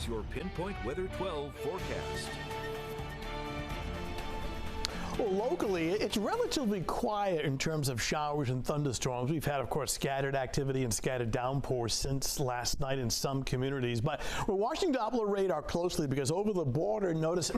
Here's your Pinpoint Weather 12 forecast. Well, locally, it's relatively quiet in terms of showers and thunderstorms. We've had, of course, scattered activity and scattered downpours since last night in some communities. But we're watching Doppler radar closely because over the border, notice,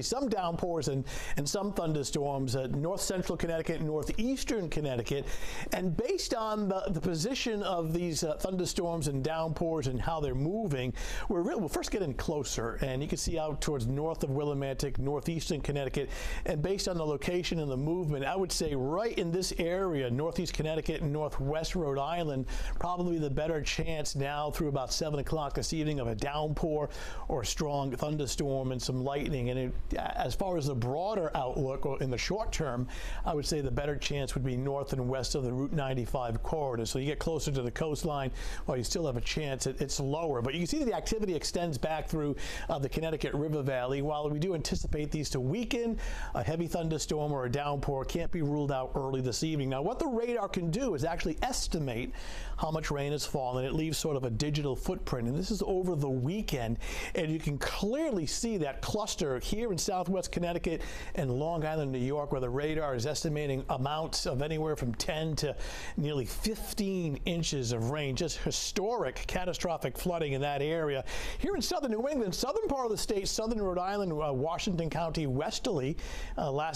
some downpours and some thunderstorms at north central Connecticut and northeastern Connecticut. And based on the position of these thunderstorms and downpours and how they're moving, we'll first get in closer. And you can see out towards north of Willimantic, northeastern Connecticut. And based on the location and the movement, I would say right in this area, northeast Connecticut and northwest Rhode Island, probably the better chance now through about 7 o'clock this evening of a downpour or a strong thunderstorm and some lightning. And as far as the broader outlook or in the short term, I would say the better chance would be north and west of the Route 95 corridor. So you get closer to the coastline, while you still have a chance, it's lower. But you can see that the activity extends back through the Connecticut River Valley. While we do anticipate these to weaken, a heavy thunderstorm or a downpour can't be ruled out early this evening. Now, what the radar can do is actually estimate how much rain has fallen. It leaves sort of a digital footprint, and this is over the weekend. And you can clearly see that cluster here in southwest Connecticut and Long Island, New York, where the radar is estimating amounts of anywhere from 10 to nearly 15 inches of rain. Just historic, catastrophic flooding in that area. Here in southern New England, southern part of the state, southern Rhode Island, Washington County, westerly, last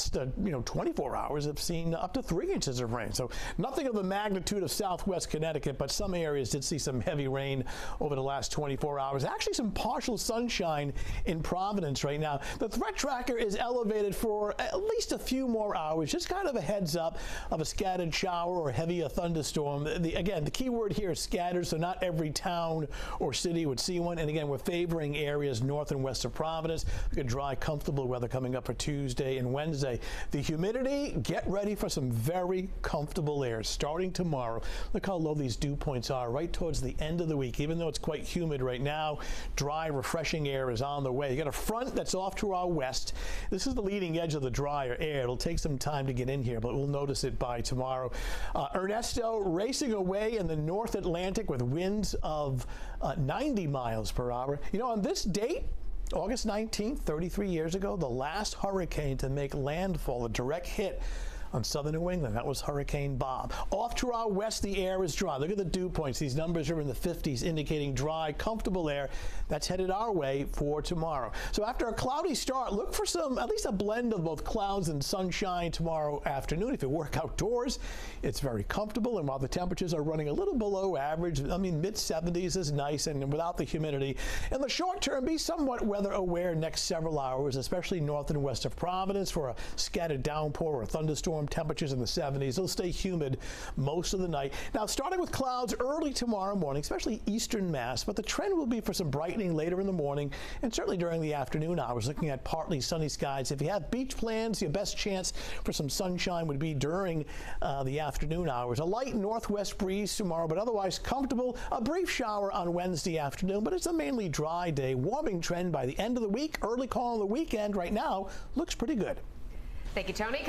24 hours have seen up to 3 inches of rain. So nothing of the magnitude of southwest Connecticut, but some areas did see some heavy rain over the last 24 hours. Actually, some partial sunshine in Providence right now. The threat tracker is elevated for at least a few more hours. Just kind of a heads up of a scattered shower or heavier thunderstorm. Again, the key word here is scattered, so not every town or city would see one. And again, we're favoring areas north and west of Providence. We got dry, comfortable weather coming up for Tuesday and Wednesday. The humidity, get ready for some very comfortable air starting tomorrow. Look how low these dew points are right towards the end of the week. Even though it's quite humid right now, dry, refreshing air is on the way. You got a front that's off to our west. This is the leading edge of the drier air. It'll take some time to get in here, but we'll notice it by tomorrow. Ernesto racing away in the North Atlantic with winds of 90 miles per hour. You know, on this date, August 19th, 33 years ago, the last hurricane to make landfall, a direct hit on southern New England. That was Hurricane Bob. Off to our west, the air is dry. Look at the dew points. These numbers are in the 50s, indicating dry, comfortable air. That's headed our way for tomorrow. So after a cloudy start, look for at least a blend of both clouds and sunshine tomorrow afternoon. If you work outdoors, it's very comfortable. And while the temperatures are running a little below average, I mean, mid-70s is nice and without the humidity. In the short term, be somewhat weather aware next several hours, especially north and west of Providence for a scattered downpour or a thunderstorm. Temperatures in the 70s. It'll stay humid most of the night. Now, starting with clouds early tomorrow morning, especially eastern Mass, but the trend will be for some brightening later in the morning and certainly during the afternoon hours, looking at partly sunny skies. If you have beach plans, your best chance for some sunshine would be during the afternoon hours. A light northwest breeze tomorrow, but otherwise comfortable. A brief shower on Wednesday afternoon, but it's a mainly dry day. Warming trend by the end of the week. Early call on the weekend right now looks pretty good. Thank you, Tony.